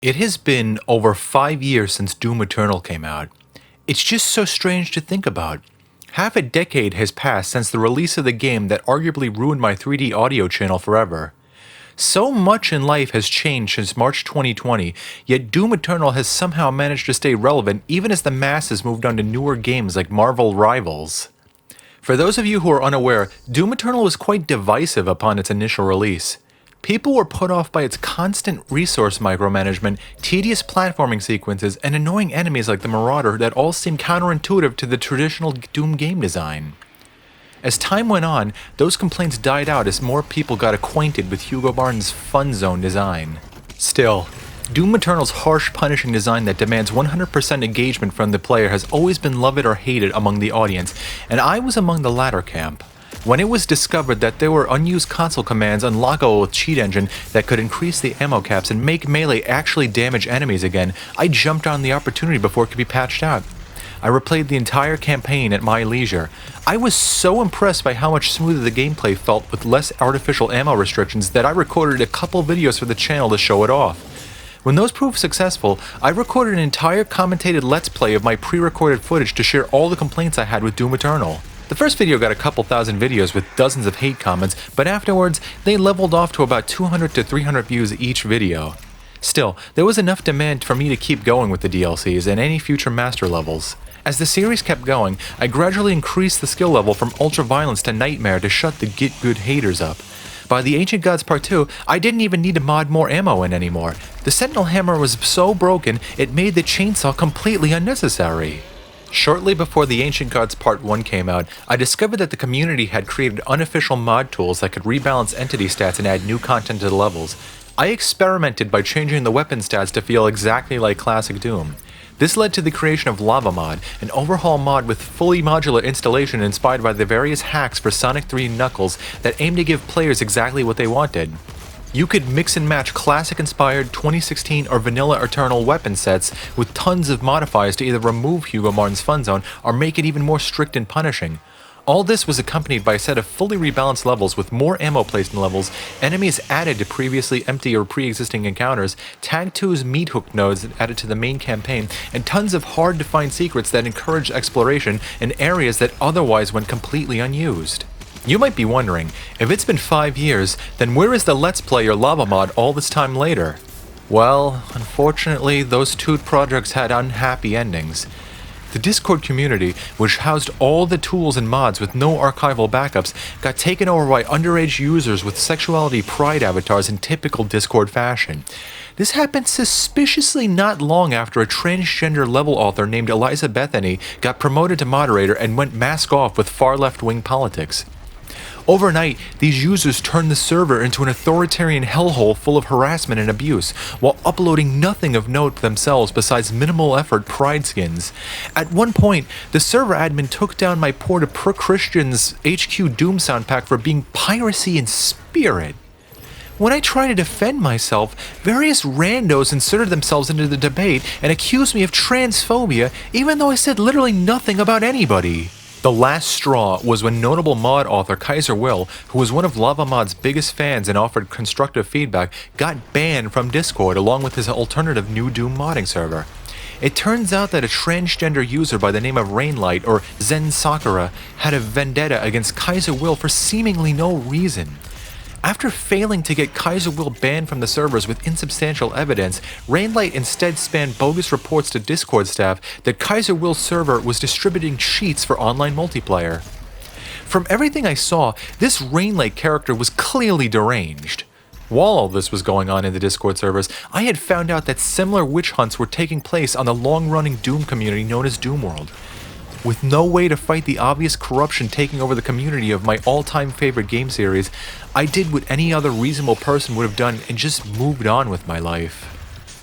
It has been over 5 years since Doom Eternal came out. It's just so strange to think about. Half a decade has passed since the release of the game that arguably ruined my 3D audio channel forever. So much in life has changed since March 2020, yet Doom Eternal has somehow managed to stay relevant even as the masses moved on to newer games like Marvel Rivals. For those of you who are unaware, Doom Eternal was quite divisive upon its initial release. People were put off by its constant resource micromanagement, tedious platforming sequences, and annoying enemies like the Marauder that all seemed counterintuitive to the traditional Doom game design. As time went on, those complaints died out as more people got acquainted with Hugo Barton's Fun Zone design. Still, Doom Eternal's harsh, punishing design that demands 100% engagement from the player has always been loved or hated among the audience, and I was among the latter camp. When it was discovered that there were unused console commands unlockable with Cheat Engine that could increase the ammo caps and make melee actually damage enemies again, I jumped on the opportunity before it could be patched out. I replayed the entire campaign at my leisure. I was so impressed by how much smoother the gameplay felt with less artificial ammo restrictions that I recorded a couple videos for the channel to show it off. When those proved successful, I recorded an entire commentated Let's Play of my pre-recorded footage to share all the complaints I had with Doom Eternal. The first video got a couple thousand videos with dozens of hate comments, but afterwards, they leveled off to about 200 to 300 views each video. Still, there was enough demand for me to keep going with the DLCs and any future master levels. As the series kept going, I gradually increased the skill level from Ultra Violence to Nightmare to shut the Git Gud haters up. By the Ancient Gods Part 2, I didn't even need to mod more ammo in anymore. The Sentinel Hammer was so broken, it made the chainsaw completely unnecessary. Shortly before the Ancient Gods Part 1 came out, I discovered that the community had created unofficial mod tools that could rebalance entity stats and add new content to the levels. I experimented by changing the weapon stats to feel exactly like classic Doom. This led to the creation of LavaMod, an overhaul mod with fully modular installation inspired by the various hacks for Sonic 3 and Knuckles that aim to give players exactly what they wanted. You could mix and match classic-inspired 2016 or vanilla Eternal weapon sets with tons of modifiers to either remove Hugo Martin's Fun Zone or make it even more strict and punishing. All this was accompanied by a set of fully rebalanced levels with more ammo placed in levels, enemies added to previously empty or pre-existing encounters, Tag 2's meat hook nodes added to the main campaign, and tons of hard-to-find secrets that encouraged exploration in areas that otherwise went completely unused. You might be wondering, if it's been 5 years, then where is the Let's Play or LavaMod all this time later? Well, unfortunately, those two projects had unhappy endings. The Discord community, which housed all the tools and mods with no archival backups, got taken over by underage users with sexuality pride avatars in typical Discord fashion. This happened suspiciously not long after a transgender level author named Eliza Bethany got promoted to moderator and went mask off with far left-wing politics. Overnight, these users turned the server into an authoritarian hellhole full of harassment and abuse, while uploading nothing of note themselves besides minimal effort pride skins. At one point, the server admin took down my port of Per Christian's HQ Doom sound pack for being piracy in spirit. When I tried to defend myself, various randos inserted themselves into the debate and accused me of transphobia, even though I said literally nothing about anybody. The last straw was when notable mod author Kaiser Will, who was one of LavaMod's biggest fans and offered constructive feedback, got banned from Discord along with his alternative NuDoom modding server. It turns out that a transgender user by the name of Rainlight, or Zen Sakura, had a vendetta against Kaiser Will for seemingly no reason. After failing to get Kaiser Will banned from the servers with insubstantial evidence, Rainlight instead spammed bogus reports to Discord staff that Kaiser Will's server was distributing cheats for online multiplayer. From everything I saw, this Rainlight character was clearly deranged. While all this was going on in the Discord servers, I had found out that similar witch hunts were taking place on the long-running Doom community known as Doomworld. With no way to fight the obvious corruption taking over the community of my all-time favorite game series, I did what any other reasonable person would have done and just moved on with my life.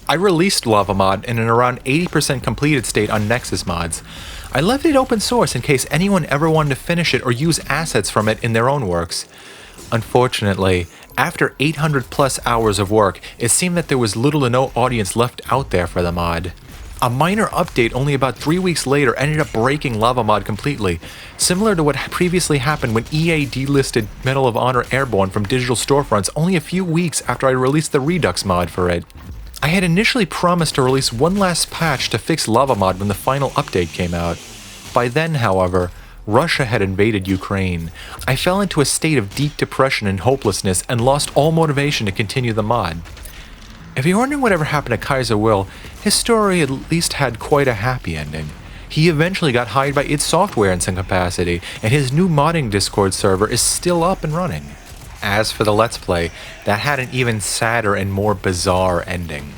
I released LavaMod in an around 80% completed state on Nexus Mods. I left it open source in case anyone ever wanted to finish it or use assets from it in their own works. Unfortunately, after 800 plus hours of work, it seemed that there was little to no audience left out there for the mod. A minor update only about 3 weeks later ended up breaking LavaMod completely, similar to what previously happened when EA delisted Medal of Honor Airborne from digital storefronts only a few weeks after I released the Redux mod for it. I had initially promised to release one last patch to fix LavaMod when the final update came out. By then, however, Russia had invaded Ukraine. I fell into a state of deep depression and hopelessness and lost all motivation to continue the mod. If you're wondering whatever happened to Kaiser Will, his story at least had quite a happy ending. He eventually got hired by id Software in some capacity, and his new modding Discord server is still up and running. As for the Let's Play, that had an even sadder and more bizarre ending.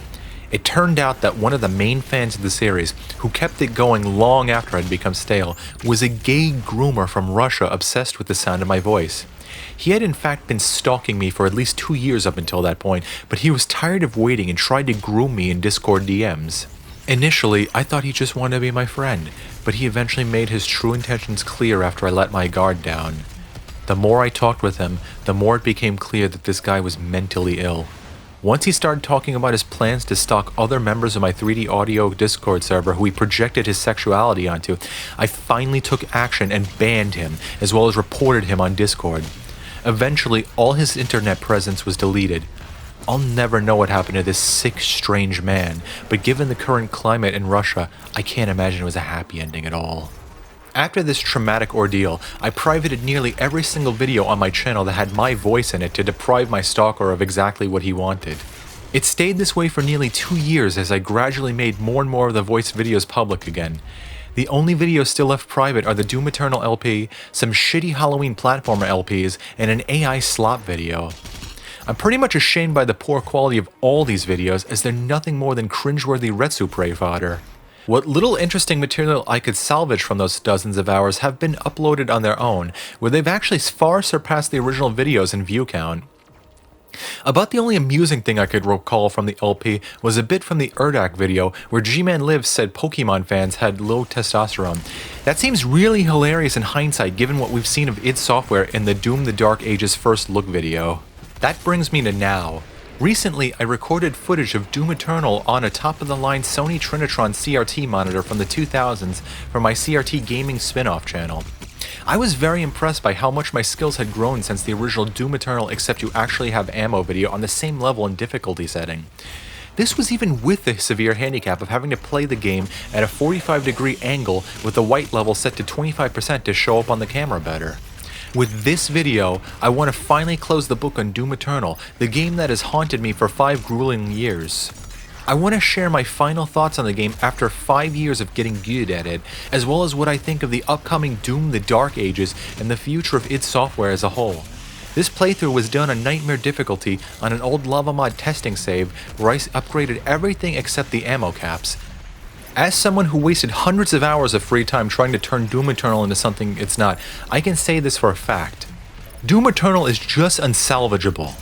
It turned out that one of the main fans of the series, who kept it going long after it had become stale, was a gay groomer from Russia obsessed with the sound of my voice. He had in fact been stalking me for at least 2 years up until that point, but he was tired of waiting and tried to groom me in Discord DMs. Initially, I thought he just wanted to be my friend, but he eventually made his true intentions clear after I let my guard down. The more I talked with him, the more it became clear that this guy was mentally ill. Once he started talking about his plans to stalk other members of my 3D audio Discord server who he projected his sexuality onto, I finally took action and banned him, as well as reported him on Discord. Eventually, all his internet presence was deleted. I'll never know what happened to this sick, strange man, but given the current climate in Russia, I can't imagine it was a happy ending at all. After this traumatic ordeal, I privated nearly every single video on my channel that had my voice in it to deprive my stalker of exactly what he wanted. It stayed this way for nearly 2 years as I gradually made more and more of the voice videos public again. The only videos still left private are the Doom Eternal LP, some shitty Halloween platformer LPs, and an AI slop video. I'm pretty much ashamed by the poor quality of all these videos as they're nothing more than cringeworthy Retsu prey fodder. What little interesting material I could salvage from those dozens of hours have been uploaded on their own, where they've actually far surpassed the original videos in view count. About the only amusing thing I could recall from the LP was a bit from the Urdak video where G-Man Lives said Pokemon fans had low testosterone. That seems really hilarious in hindsight given what we've seen of id Software in the Doom the Dark Ages first look video. That brings me to now. Recently, I recorded footage of Doom Eternal on a top-of-the-line Sony Trinitron CRT monitor from the 2000s for my CRT gaming spin-off channel. I was very impressed by how much my skills had grown since the original Doom Eternal except you actually have ammo video on the same level and difficulty setting. This was even with the severe handicap of having to play the game at a 45-degree angle with the white level set to 25% to show up on the camera better. With this video, I want to finally close the book on Doom Eternal, the game that has haunted me for 5 grueling years. I want to share my final thoughts on the game after 5 years of getting good at it, as well as what I think of the upcoming Doom the Dark Ages and the future of id Software as a whole. This playthrough was done on Nightmare difficulty on an old LavaMod testing save where I upgraded everything except the ammo caps. As someone who wasted hundreds of hours of free time trying to turn Doom Eternal into something it's not, I can say this for a fact. Doom Eternal is just unsalvageable.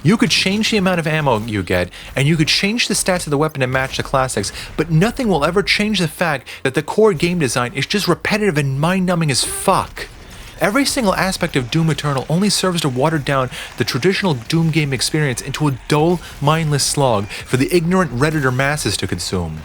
You could change the amount of ammo you get, and you could change the stats of the weapon to match the classics, but nothing will ever change the fact that the core game design is just repetitive and mind-numbing as fuck. Every single aspect of Doom Eternal only serves to water down the traditional Doom game experience into a dull, mindless slog for the ignorant Redditor masses to consume.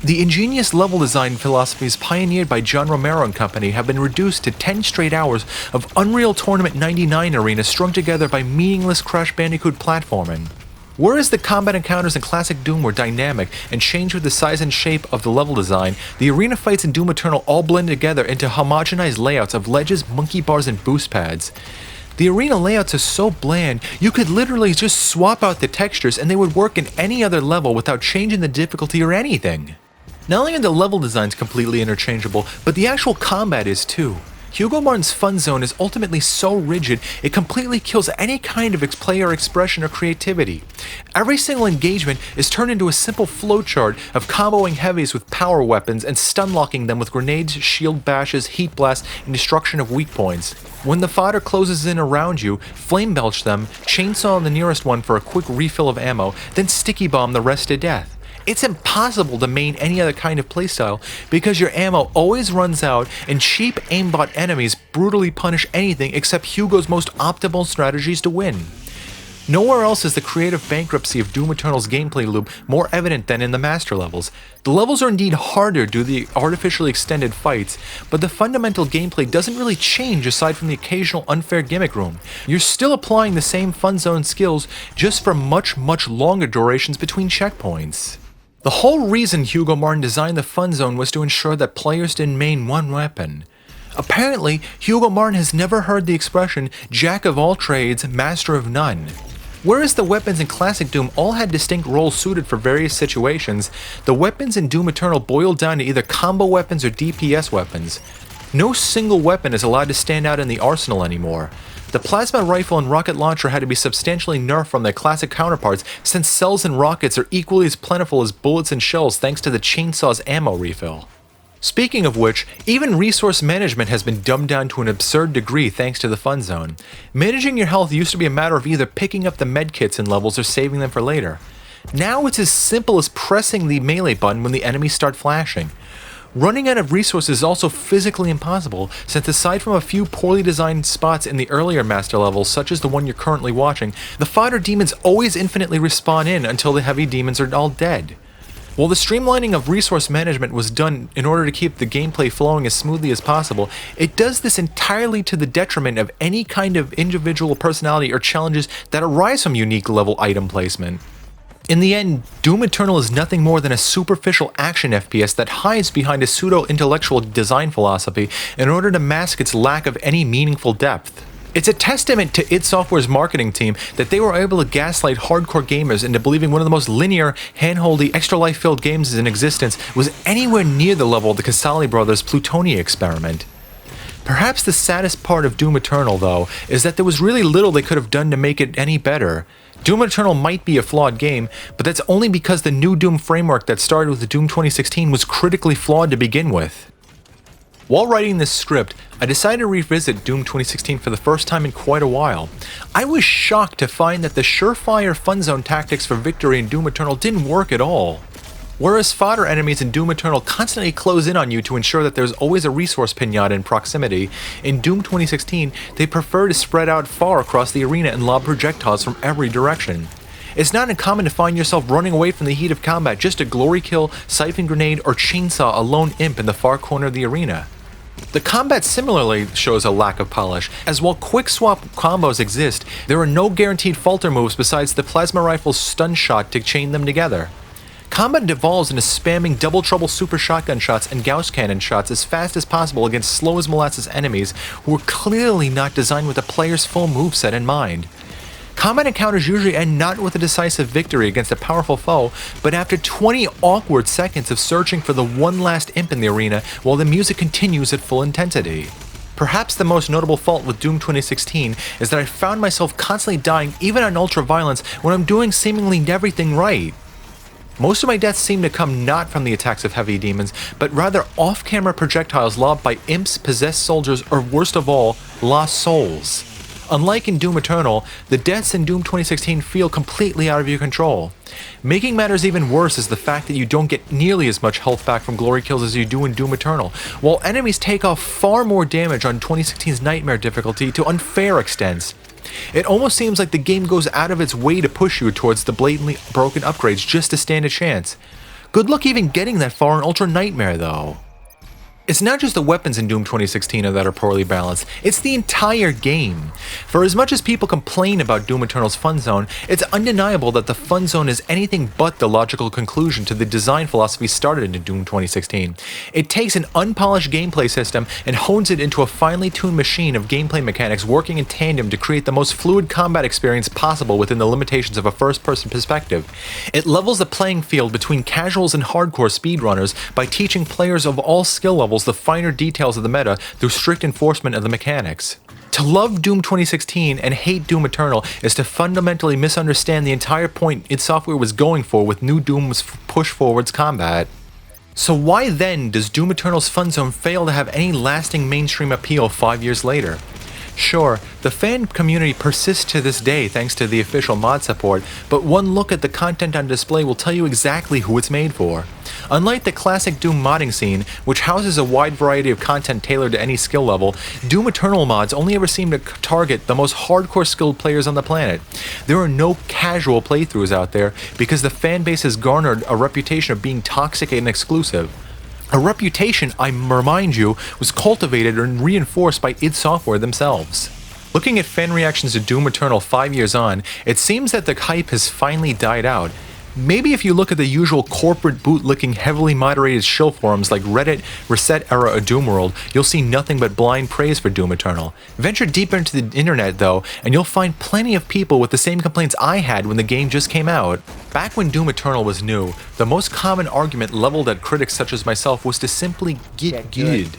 The ingenious level design philosophies pioneered by John Romero and company have been reduced to 10 straight hours of Unreal Tournament 99 arena strung together by meaningless Crash Bandicoot platforming. Whereas the combat encounters in classic Doom were dynamic and changed with the size and shape of the level design, the arena fights in Doom Eternal all blend together into homogenized layouts of ledges, monkey bars, and boost pads. The arena layouts are so bland, you could literally just swap out the textures and they would work in any other level without changing the difficulty or anything. Not only are the level designs completely interchangeable, but the actual combat is too. Hugo Martin's Fun Zone is ultimately so rigid, it completely kills any kind of player expression or creativity. Every single engagement is turned into a simple flowchart of comboing heavies with power weapons and stun-locking them with grenades, shield bashes, heat blasts, and destruction of weak points. When the fodder closes in around you, flame belch them, chainsaw the nearest one for a quick refill of ammo, then sticky bomb the rest to death. It's impossible to main any other kind of playstyle because your ammo always runs out and cheap aimbot enemies brutally punish anything except Hugo's most optimal strategies to win. Nowhere else is the creative bankruptcy of Doom Eternal's gameplay loop more evident than in the master levels. The levels are indeed harder due to the artificially extended fights, but the fundamental gameplay doesn't really change aside from the occasional unfair gimmick room. You're still applying the same fun zone skills, just for much longer durations between checkpoints. The whole reason Hugo Martin designed the fun zone was to ensure that players didn't main one weapon. Apparently, Hugo Martin has never heard the expression, jack of all trades, master of none. Whereas the weapons in Classic Doom all had distinct roles suited for various situations, the weapons in Doom Eternal boiled down to either combo weapons or DPS weapons. No single weapon is allowed to stand out in the arsenal anymore. The plasma rifle and rocket launcher had to be substantially nerfed from their classic counterparts, since cells and rockets are equally as plentiful as bullets and shells thanks to the chainsaw's ammo refill. Speaking of which, even resource management has been dumbed down to an absurd degree thanks to the fun zone. Managing your health used to be a matter of either picking up the medkits in levels or saving them for later. Now it's as simple as pressing the melee button when the enemies start flashing. Running out of resources is also physically impossible, since aside from a few poorly designed spots in the earlier master levels, such as the one you're currently watching, the fodder demons always infinitely respawn in until the heavy demons are all dead. While the streamlining of resource management was done in order to keep the gameplay flowing as smoothly as possible, it does this entirely to the detriment of any kind of individual personality or challenges that arise from unique level item placement. In the end, Doom Eternal is nothing more than a superficial action FPS that hides behind a pseudo-intellectual design philosophy in order to mask its lack of any meaningful depth. It's a testament to id Software's marketing team that they were able to gaslight hardcore gamers into believing one of the most linear, handholdy, extra life-filled games in existence was anywhere near the level of the Casali brothers' Plutonia experiment. Perhaps the saddest part of Doom Eternal, though, is that there was really little they could have done to make it any better. Doom Eternal might be a flawed game, but that's only because the NuDoom framework that started with the Doom 2016 was critically flawed to begin with. While writing this script, I decided to revisit Doom 2016 for the first time in quite a while. I was shocked to find that the surefire fun zone tactics for victory in Doom Eternal didn't work at all. Whereas fodder enemies in Doom Eternal constantly close in on you to ensure that there's always a resource pinata in proximity, in Doom 2016 they prefer to spread out far across the arena and lob projectiles from every direction. It's not uncommon to find yourself running away from the heat of combat just to glory kill, siphon grenade, or chainsaw a lone imp in the far corner of the arena. The combat similarly shows a lack of polish, as while quick swap combos exist, there are no guaranteed falter moves besides the plasma rifle's stun shot to chain them together. Combat devolves into spamming double trouble super shotgun shots and Gauss cannon shots as fast as possible against slow as molasses enemies who are clearly not designed with the player's full moveset in mind. Combat encounters usually end not with a decisive victory against a powerful foe, but after 20 awkward seconds of searching for the one last imp in the arena while the music continues at full intensity. Perhaps the most notable fault with Doom 2016 is that I found myself constantly dying even on ultra violence when I'm doing seemingly everything right. Most of my deaths seem to come not from the attacks of heavy demons, but rather off-camera projectiles lobbed by imps, possessed soldiers, or worst of all, lost souls. Unlike in Doom Eternal, the deaths in Doom 2016 feel completely out of your control. Making matters even worse is the fact that you don't get nearly as much health back from glory kills as you do in Doom Eternal, while enemies take off far more damage on 2016's Nightmare difficulty to unfair extents. It almost seems like the game goes out of its way to push you towards the blatantly broken upgrades just to stand a chance. Good luck even getting that far in Ultra Nightmare though. It's not just the weapons in Doom 2016 that are poorly balanced, it's the entire game. For as much as people complain about Doom Eternal's fun zone, it's undeniable that the fun zone is anything but the logical conclusion to the design philosophy started in Doom 2016. It takes an unpolished gameplay system and hones it into a finely tuned machine of gameplay mechanics working in tandem to create the most fluid combat experience possible within the limitations of a first-person perspective. It levels the playing field between casuals and hardcore speedrunners by teaching players of all skill levels the finer details of the meta through strict enforcement of the mechanics. To love Doom 2016 and hate Doom Eternal is to fundamentally misunderstand the entire point id Software was going for with NuDoom's push forwards combat. So why then does Doom Eternal's fun zone fail to have any lasting mainstream appeal 5 years later? Sure, the fan community persists to this day thanks to the official mod support, but one look at the content on display will tell you exactly who it's made for. Unlike the classic Doom modding scene, which houses a wide variety of content tailored to any skill level, Doom Eternal mods only ever seem to target the most hardcore skilled players on the planet. There are no casual playthroughs out there because the fanbase has garnered a reputation of being toxic and exclusive. A reputation, I remind you, was cultivated and reinforced by id Software themselves. Looking at fan reactions to Doom Eternal 5 years on, it seems that the hype has finally died out. Maybe if you look at the usual corporate bootlicking heavily moderated shill forums like Reddit, Reset Era, or Doom World, you'll see nothing but blind praise for Doom Eternal. Venture deeper into the internet though, and you'll find plenty of people with the same complaints I had when the game just came out. Back when Doom Eternal was new, the most common argument leveled at critics such as myself was to simply Git Gud.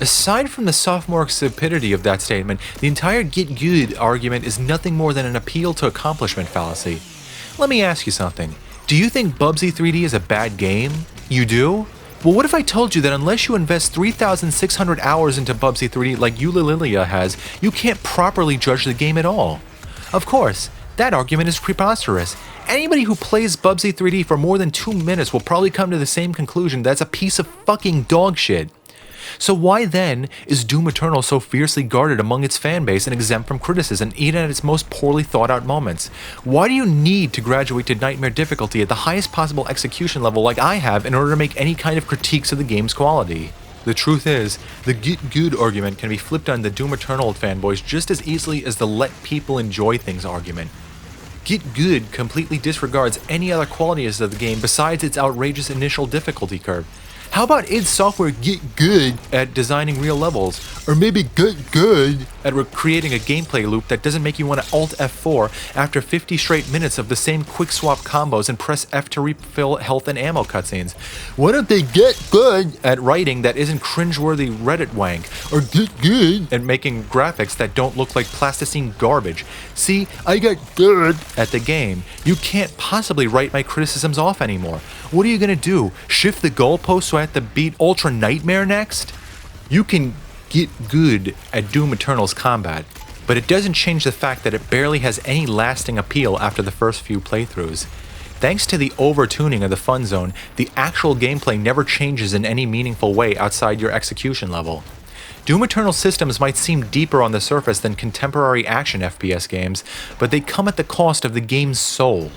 Aside from the sophomoric stupidity of that statement, the entire Git Gud argument is nothing more than an appeal to accomplishment fallacy. Let me ask you something. Do you think Bubsy 3D is a bad game? You do? Well, what if I told you that unless you invest 3,600 hours into Bubsy 3D like Eulalilia has, you can't properly judge the game at all? Of course, that argument is preposterous. Anybody who plays Bubsy 3D for more than 2 minutes will probably come to the same conclusion that's a piece of fucking dog shit. So why then is Doom Eternal so fiercely guarded among its fanbase and exempt from criticism even at its most poorly thought out moments? Why do you need to graduate to nightmare difficulty at the highest possible execution level like I have in order to make any kind of critiques of the game's quality? The truth is, the Git Gud argument can be flipped on the Doom Eternal fanboys just as easily as the let people enjoy things argument. Git Gud completely disregards any other qualities of the game besides its outrageous initial difficulty curve. How about id Software Git Gud at designing real levels? Or maybe Git Gud at creating a gameplay loop that doesn't make you want to Alt F4 after 50 straight minutes of the same quick swap combos and press F to refill health and ammo cutscenes? Why don't they Git Gud at writing that isn't cringeworthy Reddit wank? Or Git Gud at making graphics that don't look like plasticine garbage? See, I got good at the game. You can't possibly write my criticisms off anymore. What are you gonna do? Shift the goalpost so I have to beat Ultra Nightmare next? You can get good at Doom Eternal's combat, but it doesn't change the fact that it barely has any lasting appeal after the first few playthroughs. Thanks to the over-tuning of the fun zone, the actual gameplay never changes in any meaningful way outside your execution level. Doom Eternal systems might seem deeper on the surface than contemporary action FPS games, but they come at the cost of the game's soul.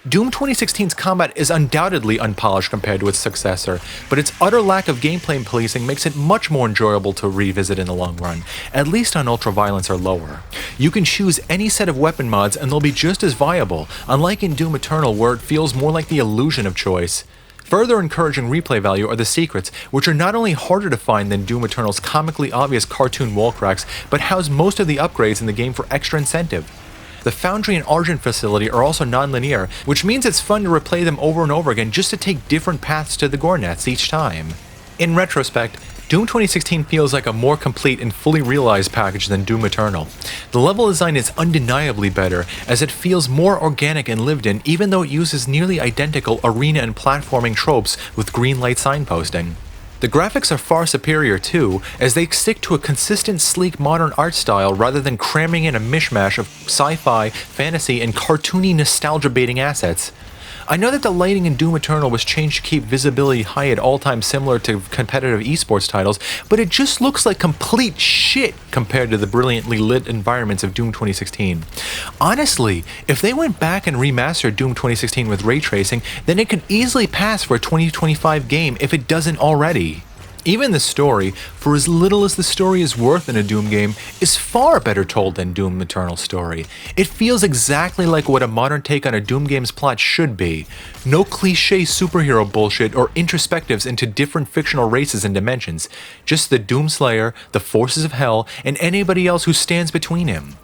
Doom 2016's combat is undoubtedly unpolished compared to its successor, but its utter lack of gameplay policing makes it much more enjoyable to revisit in the long run, at least on ultraviolence or lower. You can choose any set of weapon mods and they'll be just as viable, unlike in Doom Eternal where it feels more like the illusion of choice. Further encouraging replay value are the secrets, which are not only harder to find than Doom Eternal's comically obvious cartoon wall cracks, but house most of the upgrades in the game for extra incentive. The Foundry and Argent facility are also non-linear, which means it's fun to replay them over and over again just to take different paths to the gore nets each time. In retrospect, Doom 2016 feels like a more complete and fully realized package than Doom Eternal. The level design is undeniably better, as it feels more organic and lived in even though it uses nearly identical arena and platforming tropes with green light signposting. The graphics are far superior too, as they stick to a consistent sleek modern art style rather than cramming in a mishmash of sci-fi, fantasy, and cartoony nostalgia-baiting assets. I know that the lighting in Doom Eternal was changed to keep visibility high at all times similar to competitive esports titles, but it just looks like complete shit compared to the brilliantly lit environments of Doom 2016. Honestly, if they went back and remastered Doom 2016 with ray tracing, then it could easily pass for a 2025 game if it doesn't already. Even the story, for as little as the story is worth in a Doom game, is far better told than Doom Eternal's story. It feels exactly like what a modern take on a Doom game's plot should be. No cliché superhero bullshit or introspectives into different fictional races and dimensions. Just the Doomslayer, the forces of hell, and anybody else who stands between him.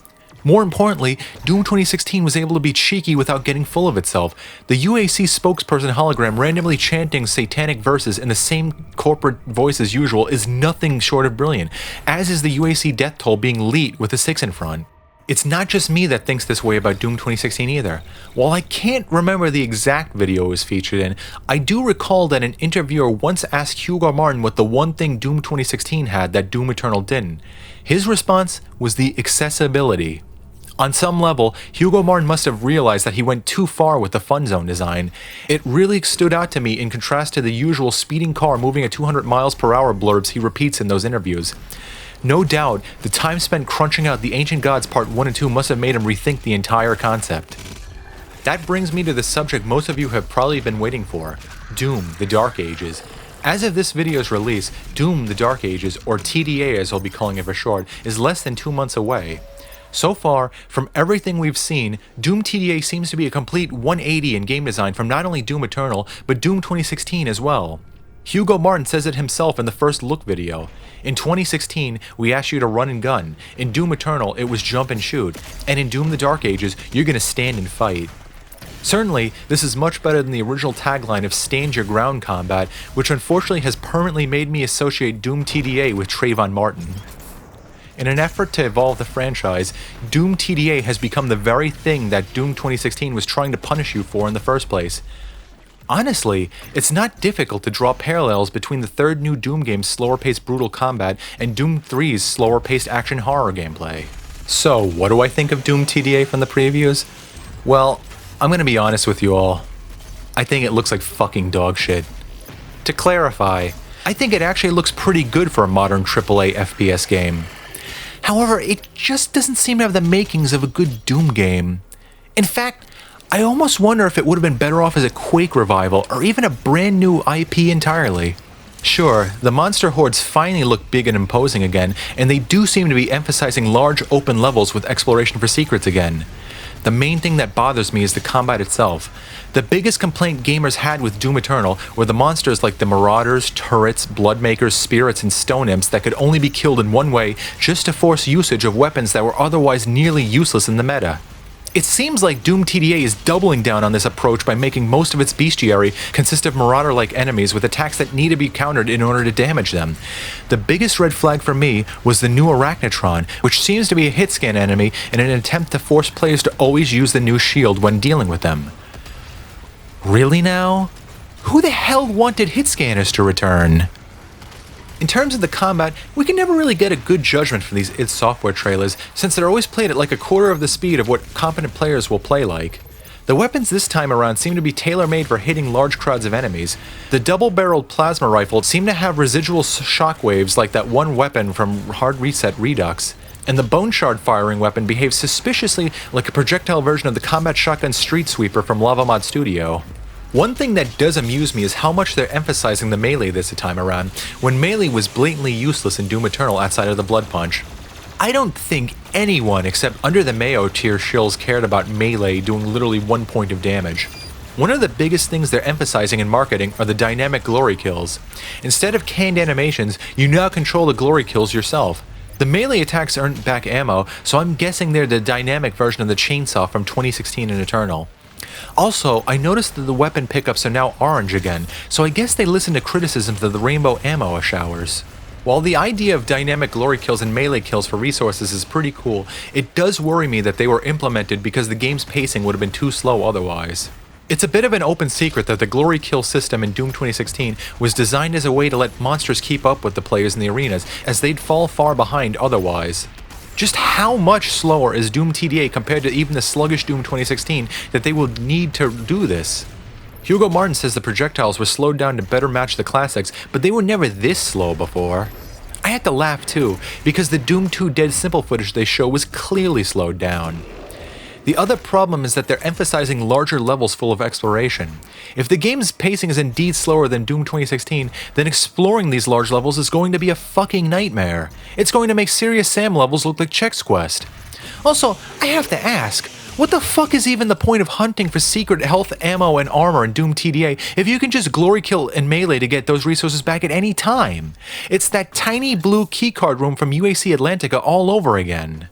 More importantly, Doom 2016 was able to be cheeky without getting full of itself. The UAC spokesperson hologram randomly chanting satanic verses in the same corporate voice as usual is nothing short of brilliant, as is the UAC death toll being leet with a 6 in front. It's not just me that thinks this way about Doom 2016 either. While I can't remember the exact video it was featured in, I do recall that an interviewer once asked Hugo Martin what the one thing Doom 2016 had that Doom Eternal didn't. His response was the accessibility. On some level, Hugo Martin must have realized that he went too far with the fun zone design. It really stood out to me in contrast to the usual speeding car moving at 200 miles per hour blurbs he repeats in those interviews. No doubt, the time spent crunching out the Ancient Gods Part 1 and 2 must have made him rethink the entire concept. That brings me to the subject most of you have probably been waiting for, Doom, the Dark Ages. As of this video's release, Doom, the Dark Ages, or TDA as I'll be calling it for short, is less than 2 months away. So far, from everything we've seen, Doom TDA seems to be a complete 180 in game design from not only Doom Eternal, but Doom 2016 as well. Hugo Martin says it himself in the first look video. In 2016, we asked you to run and gun. In Doom Eternal, it was jump and shoot. And in Doom the Dark Ages, you're gonna stand and fight. Certainly, this is much better than the original tagline of stand your ground combat, which unfortunately has permanently made me associate Doom TDA with Trayvon Martin. In an effort to evolve the franchise, Doom TDA has become the very thing that Doom 2016 was trying to punish you for in the first place. Honestly, it's not difficult to draw parallels between the third new Doom game's slower-paced brutal combat and Doom 3's slower-paced action horror gameplay. So, what do I think of Doom TDA from the previews? Well, I'm gonna be honest with you all. I think it looks like fucking dog shit. To clarify, I think it actually looks pretty good for a modern AAA FPS game. However, it just doesn't seem to have the makings of a good Doom game. In fact, I almost wonder if it would have been better off as a Quake revival or even a brand new IP entirely. Sure, the monster hordes finally look big and imposing again, and they do seem to be emphasizing large open levels with exploration for secrets again. The main thing that bothers me is the combat itself. The biggest complaint gamers had with Doom Eternal were the monsters like the Marauders, Turrets, Bloodmakers, Spirits, and Stone Imps that could only be killed in one way just to force usage of weapons that were otherwise nearly useless in the meta. It seems like Doom TDA is doubling down on this approach by making most of its bestiary consist of Marauder-like enemies with attacks that need to be countered in order to damage them. The biggest red flag for me was the new Arachnotron, which seems to be a hit-scan enemy in an attempt to force players to always use the new shield when dealing with them. Really now? Who the hell wanted hit scanners to return? In terms of the combat, we can never really get a good judgment from these id Software trailers, since they're always played at like a quarter of the speed of what competent players will play like. The weapons this time around seem to be tailor-made for hitting large crowds of enemies. The double-barreled plasma rifle seem to have residual shockwaves like that one weapon from Hard Reset Redux, and the Bone Shard firing weapon behaves suspiciously like a projectile version of the combat shotgun Street Sweeper from LavaMod Studio. One thing that does amuse me is how much they're emphasizing the melee this time around, when melee was blatantly useless in Doom Eternal outside of the Blood Punch. I don't think anyone except Under the Mayo tier shills cared about melee doing literally 1 point of damage. One of the biggest things they're emphasizing in marketing are the dynamic glory kills. Instead of canned animations, you now control the glory kills yourself. The melee attacks earn back ammo, so I'm guessing they're the dynamic version of the chainsaw from 2016 in Eternal. Also, I noticed that the weapon pickups are now orange again, so I guess they listened to criticisms of the rainbow ammo showers. While the idea of dynamic glory kills and melee kills for resources is pretty cool, it does worry me that they were implemented because the game's pacing would have been too slow otherwise. It's a bit of an open secret that the glory kill system in Doom 2016 was designed as a way to let monsters keep up with the players in the arenas, as they'd fall far behind otherwise. Just how much slower is Doom TDA compared to even the sluggish Doom 2016 that they will need to do this? Hugo Martin says the projectiles were slowed down to better match the classics, but they were never this slow before. I had to laugh too, because the Doom 2 Dead Simple footage they show was clearly slowed down. The other problem is that they're emphasizing larger levels full of exploration. If the game's pacing is indeed slower than Doom 2016, then exploring these large levels is going to be a fucking nightmare. It's going to make Serious Sam levels look like Chex Quest. Also, I have to ask, what the fuck is even the point of hunting for secret health, ammo, and armor in Doom TDA if you can just glory kill and melee to get those resources back at any time? It's that tiny blue keycard room from UAC Atlantica all over again.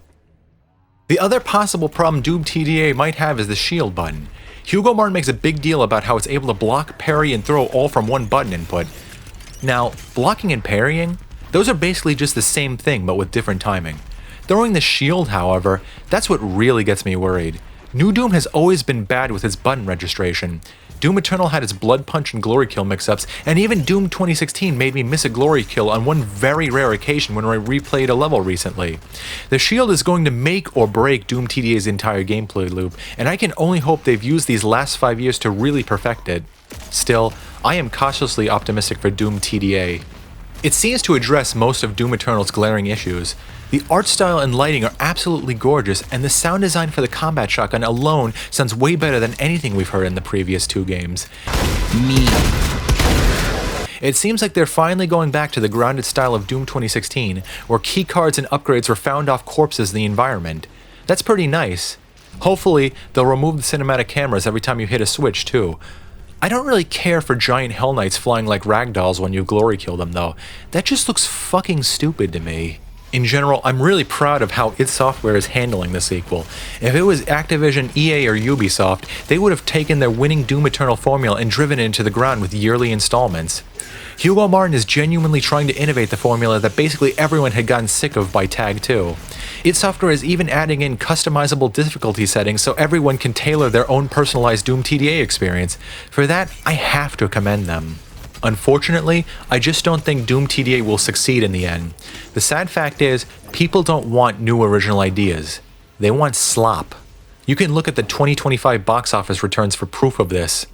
The other possible problem Doom TDA might have is the shield button. Hugo Martin makes a big deal about how it's able to block, parry, and throw all from one button input. Now, blocking and parrying, those are basically just the same thing but with different timing. Throwing the shield, however, that's what really gets me worried. NuDoom has always been bad with its button registration. Doom Eternal had its blood punch and glory kill mix-ups, and even Doom 2016 made me miss a glory kill on one very rare occasion when I replayed a level recently. The shield is going to make or break Doom TDA's entire gameplay loop, and I can only hope they've used these last 5 years to really perfect it. Still, I am cautiously optimistic for Doom TDA. It seems to address most of Doom Eternal's glaring issues. The art style and lighting are absolutely gorgeous, and the sound design for the combat shotgun alone sounds way better than anything we've heard in the previous 2 games. It seems like they're finally going back to the grounded style of Doom 2016, where keycards and upgrades were found off corpses in the environment. That's pretty nice. Hopefully, they'll remove the cinematic cameras every time you hit a switch too. I don't really care for giant Hell Knights flying like ragdolls when you glory kill them though. That just looks fucking stupid to me. In general, I'm really proud of how id Software is handling the sequel. If it was Activision, EA, or Ubisoft, they would have taken their winning Doom Eternal formula and driven it into the ground with yearly installments. Hugo Martin is genuinely trying to innovate the formula that basically everyone had gotten sick of by Tag 2. id Software is even adding in customizable difficulty settings so everyone can tailor their own personalized Doom TDA experience. For that, I have to commend them. Unfortunately, I just don't think Doom TDA will succeed in the end. The sad fact is, people don't want new original ideas. They want slop. You can look at the 2025 box office returns for proof of this.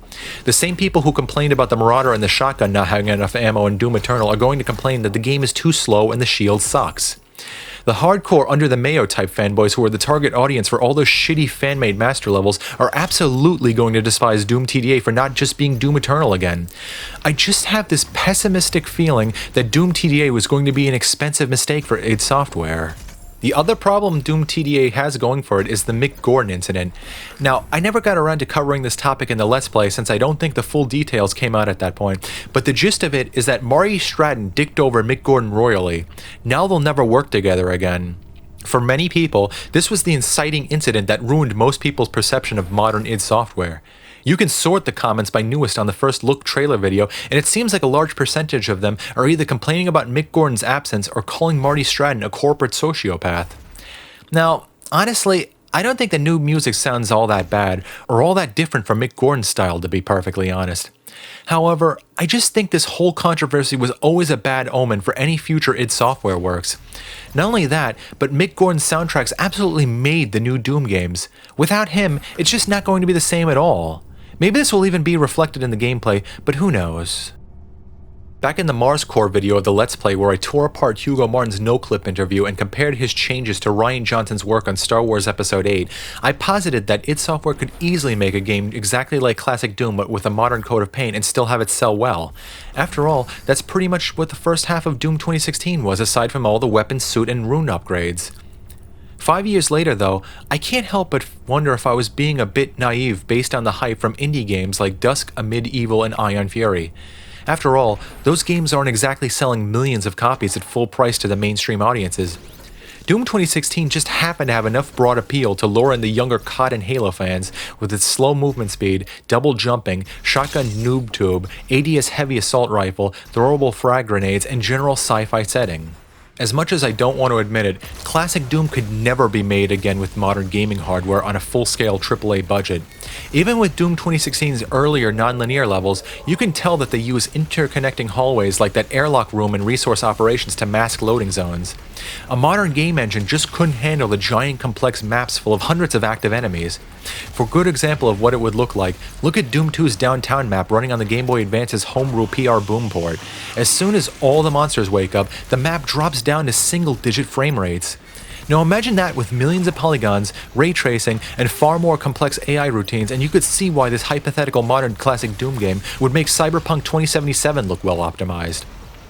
The same people who complained about the Marauder and the shotgun not having enough ammo in Doom Eternal are going to complain that the game is too slow and the shield sucks. The hardcore Under the Mayo type fanboys who are the target audience for all those shitty fan-made master levels are absolutely going to despise Doom TDA for not just being Doom Eternal again. I just have this pessimistic feeling that Doom TDA was going to be an expensive mistake for id Software. The other problem Doom TDA has going for it is the Mick Gordon incident. Now, I never got around to covering this topic in the Let's Play since I don't think the full details came out at that point, but the gist of it is that Marty Stratton dicked over Mick Gordon royally. Now they'll never work together again. For many people, this was the inciting incident that ruined most people's perception of modern id Software. You can sort the comments by newest on the first look trailer video, and it seems like a large percentage of them are either complaining about Mick Gordon's absence or calling Marty Stratton a corporate sociopath. Now, honestly, I don't think the new music sounds all that bad, or all that different from Mick Gordon's style, to be perfectly honest. However, I just think this whole controversy was always a bad omen for any future id Software works. Not only that, but Mick Gordon's soundtracks absolutely made the new Doom games. Without him, it's just not going to be the same at all. Maybe this will even be reflected in the gameplay, but who knows. Back in the Mars Core video of the Let's Play where I tore apart Hugo Martin's no-clip interview and compared his changes to Rian Johnson's work on Star Wars Episode 8, I posited that id Software could easily make a game exactly like classic Doom but with a modern coat of paint and still have it sell well. After all, that's pretty much what the first half of Doom 2016 was aside from all the weapon, suit, and rune upgrades. 5 years later though, I can't help but wonder if I was being a bit naive based on the hype from indie games like Dusk, Amid Evil, and Ion Fury. After all, those games aren't exactly selling millions of copies at full price to the mainstream audiences. Doom 2016 just happened to have enough broad appeal to lure in the younger COD and Halo fans with its slow movement speed, double jumping, shotgun noob tube, ADS heavy assault rifle, throwable frag grenades, and general sci-fi setting. As much as I don't want to admit it, classic Doom could never be made again with modern gaming hardware on a full-scale AAA budget. Even with Doom 2016's earlier non-linear levels, you can tell that they use interconnecting hallways like that airlock room in Resource Operations to mask loading zones. A modern game engine just couldn't handle the giant complex maps full of hundreds of active enemies. For a good example of what it would look like, look at Doom 2's downtown map running on the Game Boy Advance's homebrew PR boom port. As soon as all the monsters wake up, the map drops down to single-digit frame rates. Now imagine that with millions of polygons, ray tracing, and far more complex AI routines, and you could see why this hypothetical modern classic Doom game would make Cyberpunk 2077 look well optimized.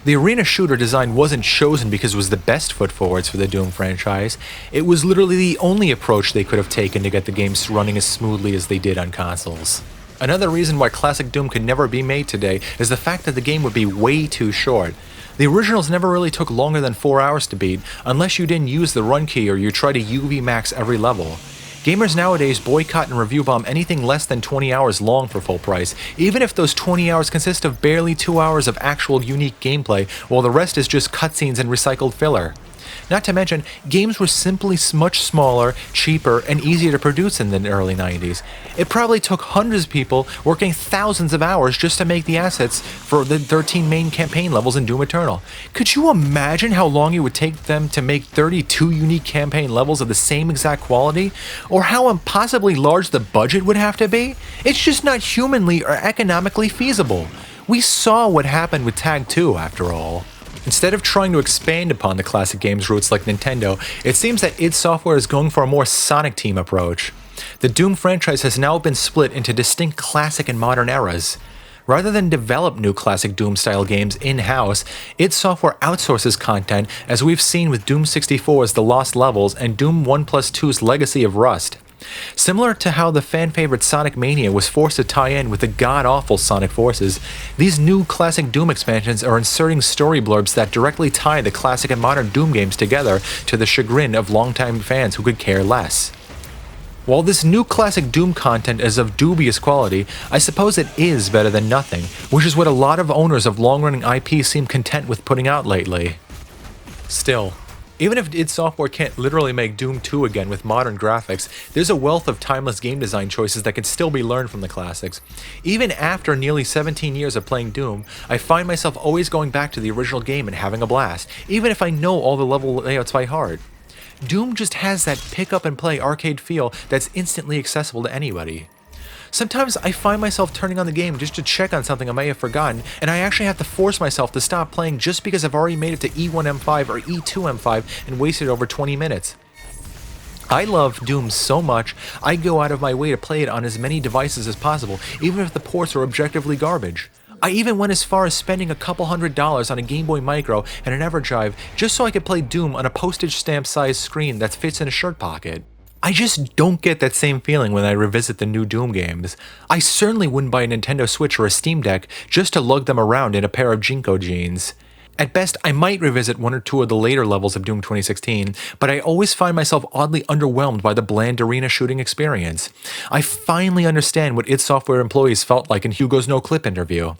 The arena shooter design wasn't chosen because it was the best foot forwards for the Doom franchise. It was literally the only approach they could have taken to get the games running as smoothly as they did on consoles. Another reason why classic Doom could never be made today is the fact that the game would be way too short. The originals never really took longer than 4 hours to beat, unless you didn't use the run key or you try to UV max every level. Gamers nowadays boycott and review bomb anything less than 20 hours long for full price, even if those 20 hours consist of barely 2 hours of actual unique gameplay, while the rest is just cutscenes and recycled filler. Not to mention, games were simply much smaller, cheaper, and easier to produce in the early 90s. It probably took hundreds of people working thousands of hours just to make the assets for the 13 main campaign levels in Doom Eternal. Could you imagine how long it would take them to make 32 unique campaign levels of the same exact quality? Or how impossibly large the budget would have to be? It's just not humanly or economically feasible. We saw what happened with Tag 2 after all. Instead of trying to expand upon the classic game's roots like Nintendo, it seems that id Software is going for a more Sonic Team approach. The Doom franchise has now been split into distinct classic and modern eras. Rather than develop new classic Doom-style games in-house, id Software outsources content, as we've seen with Doom 64's The Lost Levels and Doom 1+2's Legacy of Rust. Similar to how the fan-favorite Sonic Mania was forced to tie in with the god-awful Sonic Forces, these new classic Doom expansions are inserting story blurbs that directly tie the classic and modern Doom games together, to the chagrin of longtime fans who could care less. While this new classic Doom content is of dubious quality, I suppose it is better than nothing, which is what a lot of owners of long-running IPs seem content with putting out lately. Still, even if id Software can't literally make Doom 2 again with modern graphics, there's a wealth of timeless game design choices that can still be learned from the classics. Even after nearly 17 years of playing Doom, I find myself always going back to the original game and having a blast, even if I know all the level layouts by heart. Doom just has that pick-up-and-play arcade feel that's instantly accessible to anybody. Sometimes I find myself turning on the game just to check on something I may have forgotten, and I actually have to force myself to stop playing just because I've already made it to E1M5 or E2M5 and wasted over 20 minutes. I love Doom so much, I go out of my way to play it on as many devices as possible, even if the ports are objectively garbage. I even went as far as spending a couple $100s on a Game Boy Micro and an EverDrive just so I could play Doom on a postage stamp sized screen that fits in a shirt pocket. I just don't get that same feeling when I revisit the new Doom games. I certainly wouldn't buy a Nintendo Switch or a Steam Deck just to lug them around in a pair of Jinko jeans. At best, I might revisit one or two of the later levels of Doom 2016, but I always find myself oddly underwhelmed by the bland arena shooting experience. I finally understand what id Software employees felt like in Hugo's No Clip interview.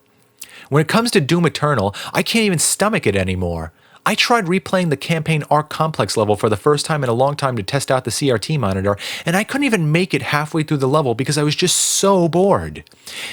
When it comes to Doom Eternal, I can't even stomach it anymore. I tried replaying the campaign Arc Complex level for the first time in a long time to test out the CRT monitor, and I couldn't even make it halfway through the level because I was just so bored.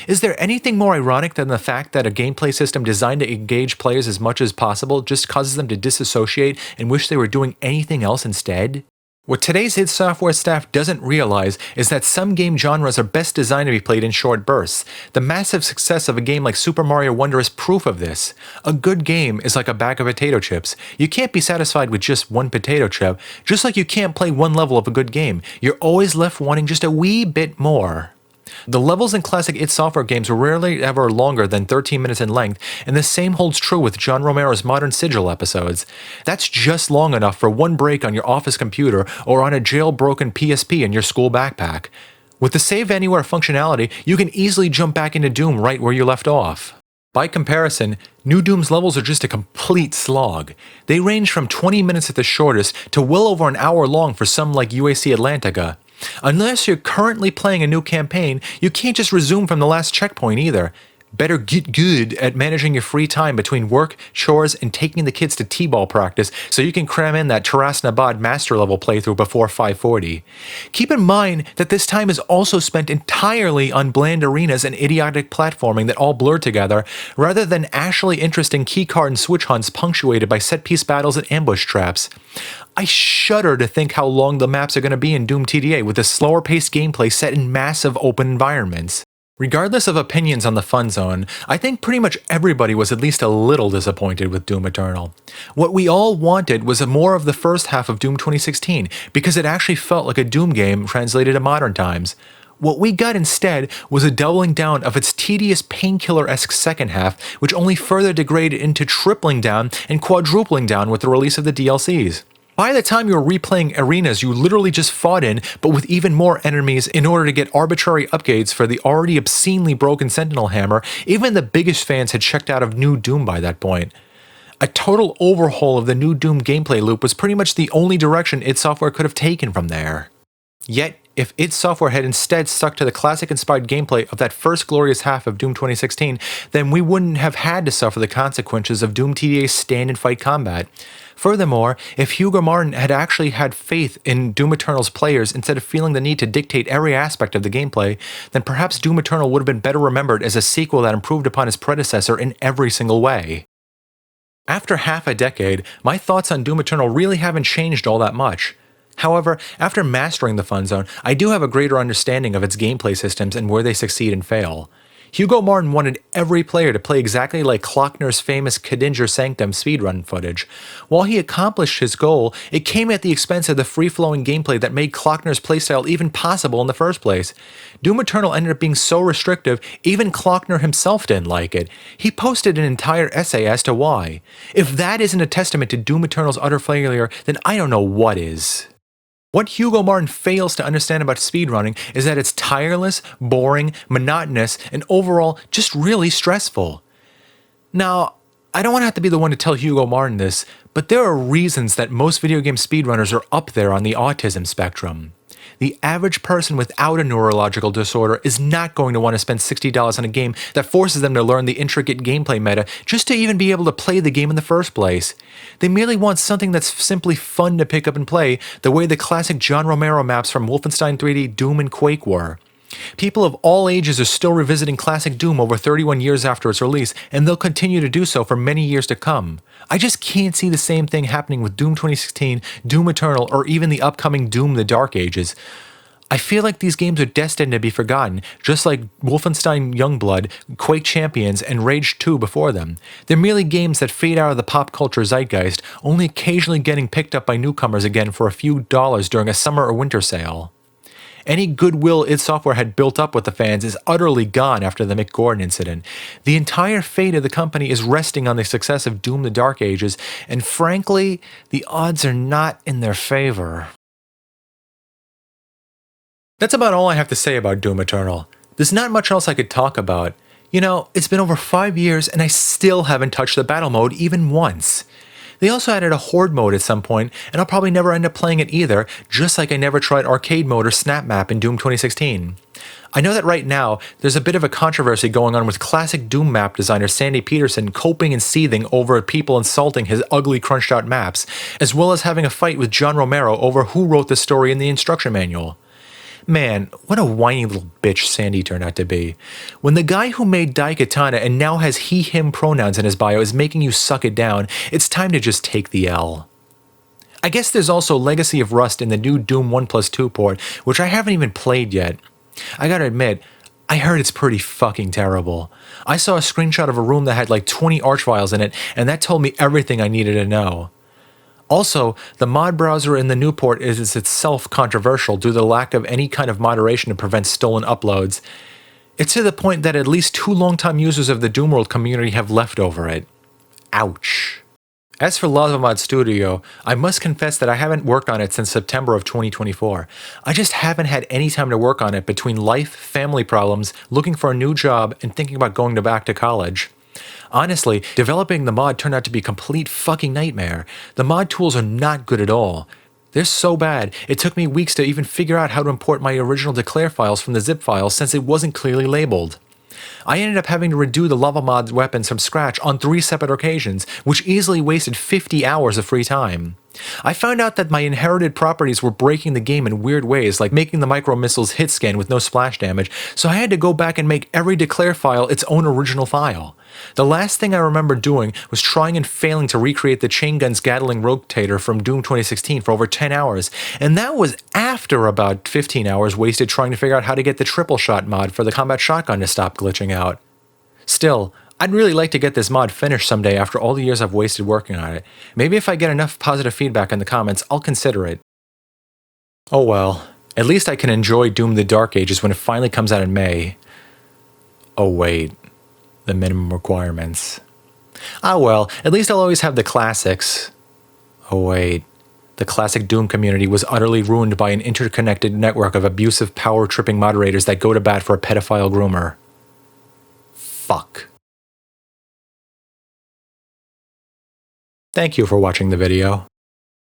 Is there anything more ironic than the fact that a gameplay system designed to engage players as much as possible just causes them to disassociate and wish they were doing anything else instead? What today's id Software staff doesn't realize is that some game genres are best designed to be played in short bursts. The massive success of a game like Super Mario Wonder is proof of this. A good game is like a bag of potato chips. You can't be satisfied with just one potato chip, just like you can't play one level of a good game. You're always left wanting just a wee bit more. The levels in classic id Software games were rarely ever longer than 13 minutes in length, and the same holds true with John Romero's Modern Sigil episodes. That's just long enough for one break on your office computer or on a jailbroken PSP in your school backpack. With the Save Anywhere functionality, you can easily jump back into Doom right where you left off. By comparison, NuDoom's levels are just a complete slog. They range from 20 minutes at the shortest to well over an hour long for some like UAC Atlantica. Unless you're currently playing a new campaign, you can't just resume from the last checkpoint either. Better get good at managing your free time between work, chores, and taking the kids to t-ball practice so you can cram in that Tarasnabad master level playthrough before 5:40. Keep in mind that this time is also spent entirely on bland arenas and idiotic platforming that all blur together, rather than actually interesting keycard and switch hunts punctuated by set-piece battles and ambush traps. I shudder to think how long the maps are going to be in Doom TDA with a slower-paced gameplay set in massive open environments. Regardless of opinions on the fun zone, I think pretty much everybody was at least a little disappointed with Doom Eternal. What we all wanted was more of the first half of Doom 2016, because it actually felt like a Doom game translated to modern times. What we got instead was a doubling down of its tedious painkiller-esque second half, which only further degraded into tripling down and quadrupling down with the release of the DLCs. By the time you were replaying arenas you literally just fought in, but with even more enemies in order to get arbitrary upgrades for the already obscenely broken Sentinel Hammer, even the biggest fans had checked out of NuDoom by that point. A total overhaul of the NuDoom gameplay loop was pretty much the only direction id Software could have taken from there. Yet, if id Software had instead stuck to the classic-inspired gameplay of that first glorious half of Doom 2016, then we wouldn't have had to suffer the consequences of Doom TDA's stand-and-fight combat. Furthermore, if Hugo Martin had actually had faith in Doom Eternal's players instead of feeling the need to dictate every aspect of the gameplay, then perhaps Doom Eternal would have been better remembered as a sequel that improved upon its predecessor in every single way. After half a decade, my thoughts on Doom Eternal really haven't changed all that much. However, after mastering the Fun Zone, I do have a greater understanding of its gameplay systems and where they succeed and fail. Hugo Martin wanted every player to play exactly like Klockner's famous Kadinger Sanctum speedrun footage. While he accomplished his goal, it came at the expense of the free-flowing gameplay that made Klockner's playstyle even possible in the first place. Doom Eternal ended up being so restrictive, even Klockner himself didn't like it. He posted an entire essay as to why. If that isn't a testament to Doom Eternal's utter failure, then I don't know what is. What Hugo Martin fails to understand about speedrunning is that it's tireless, boring, monotonous, and overall just really stressful. Now, I don't want to have to be the one to tell Hugo Martin this, but there are reasons that most video game speedrunners are up there on the autism spectrum. The average person without a neurological disorder is not going to want to spend $60 on a game that forces them to learn the intricate gameplay meta just to even be able to play the game in the first place. They merely want something that's simply fun to pick up and play, the way the classic John Romero maps from Wolfenstein 3D, Doom, and Quake were. People of all ages are still revisiting classic Doom over 31 years after its release, and they'll continue to do so for many years to come. I just can't see the same thing happening with Doom 2016, Doom Eternal, or even the upcoming Doom the Dark Ages. I feel like these games are destined to be forgotten, just like Wolfenstein Youngblood, Quake Champions, and Rage 2 before them. They're merely games that fade out of the pop culture zeitgeist, only occasionally getting picked up by newcomers again for a few dollars during a summer or winter sale. Any goodwill id Software had built up with the fans is utterly gone after the Mick Gordon incident. The entire fate of the company is resting on the success of Doom the Dark Ages, and frankly, the odds are not in their favor. That's about all I have to say about Doom Eternal. There's not much else I could talk about. You know, it's been over 5 years and I still haven't touched the battle mode even once. They also added a horde mode at some point, and I'll probably never end up playing it either, just like I never tried arcade mode or snap map in Doom 2016. I know that right now, there's a bit of a controversy going on with classic Doom map designer Sandy Peterson coping and seething over people insulting his ugly crunched out maps, as well as having a fight with John Romero over who wrote the story in the instruction manual. Man, what a whiny little bitch Sandy turned out to be. When the guy who made Daikatana and now has he/him pronouns in his bio is making you suck it down, it's time to just take the L. I guess there's also Legacy of Rust in the new Doom 1+2 port, which I haven't even played yet. I gotta admit, I heard it's pretty fucking terrible. I saw a screenshot of a room that had like 20 arch files in it, and that told me everything I needed to know. Also, the mod browser in the new port is itself controversial due to the lack of any kind of moderation to prevent stolen uploads. It's to the point that at least 2 longtime users of the Doomworld community have left over it. Ouch. As for LavaMod Studio, I must confess that I haven't worked on it since September of 2024. I just haven't had any time to work on it between life, family problems, looking for a new job, and thinking about going back to college. Honestly, developing the mod turned out to be a complete fucking nightmare. The mod tools are not good at all. They're so bad, it took me weeks to even figure out how to import my original declare files from the zip files since it wasn't clearly labeled. I ended up having to redo the LavaMod weapons from scratch on 3 separate occasions, which easily wasted 50 hours of free time. I found out that my inherited properties were breaking the game in weird ways, like making the micro missiles hit scan with no splash damage, so I had to go back and make every declare file its own original file. The last thing I remember doing was trying and failing to recreate the chain gun's Gatling rotator from Doom 2016 for over 10 hours, and that was after about 15 hours wasted trying to figure out how to get the triple shot mod for the combat shotgun to stop glitching out. Still, I'd really like to get this mod finished someday after all the years I've wasted working on it. Maybe if I get enough positive feedback in the comments, I'll consider it. Oh well, at least I can enjoy Doom the Dark Ages when it finally comes out in May. Oh wait, the minimum requirements. Ah well, at least I'll always have the classics. Oh wait, the classic Doom community was utterly ruined by an interconnected network of abusive power-tripping moderators that go to bat for a pedophile groomer. Fuck. Thank you for watching the video.